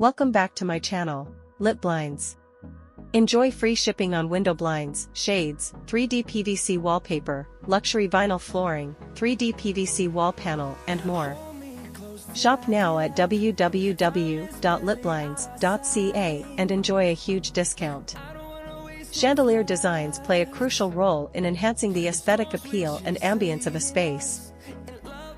Welcome back to my channel, Lit Blinds. Enjoy free shipping on window blinds, shades, 3D PVC wallpaper, luxury vinyl flooring, 3D PVC wall panel, and more. Shop now at www.litblinds.ca and enjoy a huge discount. Chandelier designs play a crucial role in enhancing the aesthetic appeal and ambience of a space.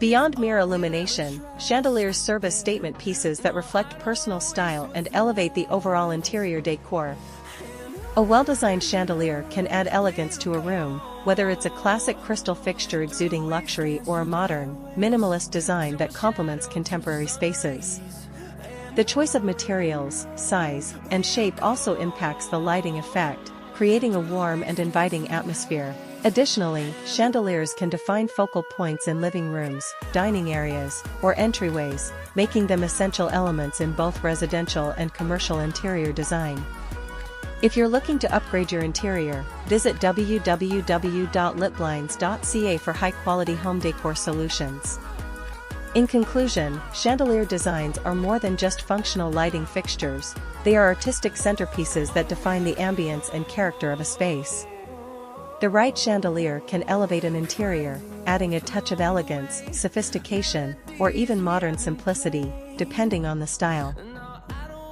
Beyond mere illumination, chandeliers serve as statement pieces that reflect personal style and elevate the overall interior decor. A well-designed chandelier can add elegance to a room, whether it's a classic crystal fixture exuding luxury or a modern, minimalist design that complements contemporary spaces. The choice of materials, size, and shape also impacts the lighting effect, creating a warm and inviting atmosphere. Additionally, chandeliers can define focal points in living rooms, dining areas, or entryways, making them essential elements in both residential and commercial interior design. If you're looking to upgrade your interior, visit www.litblinds.ca for high-quality home decor solutions. In conclusion, chandelier designs are more than just functional lighting fixtures, they are artistic centerpieces that define the ambience and character of a space. The right chandelier can elevate an interior, adding a touch of elegance, sophistication, or even modern simplicity, depending on the style.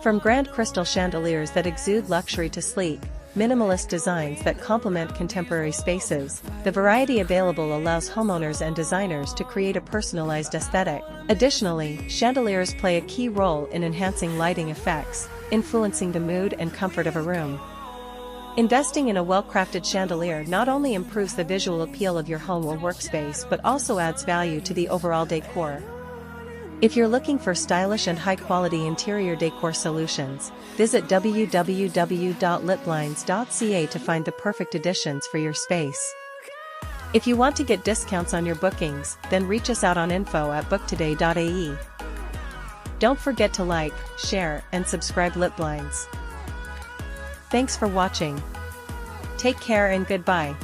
From grand crystal chandeliers that exude luxury to sleek, minimalist designs that complement contemporary spaces, the variety available allows homeowners and designers to create a personalized aesthetic. Additionally, chandeliers play a key role in enhancing lighting effects, influencing the mood and comfort of a room. Investing in a well-crafted chandelier not only improves the visual appeal of your home or workspace but also adds value to the overall decor. If you're looking for stylish and high-quality interior decor solutions, visit www.litblinds.ca to find the perfect additions for your space. If you want to get discounts on your bookings, then reach us out on info@booktoday.ae. Don't forget to like, share, and subscribe Lit Blinds. Thanks for watching. Take care and goodbye.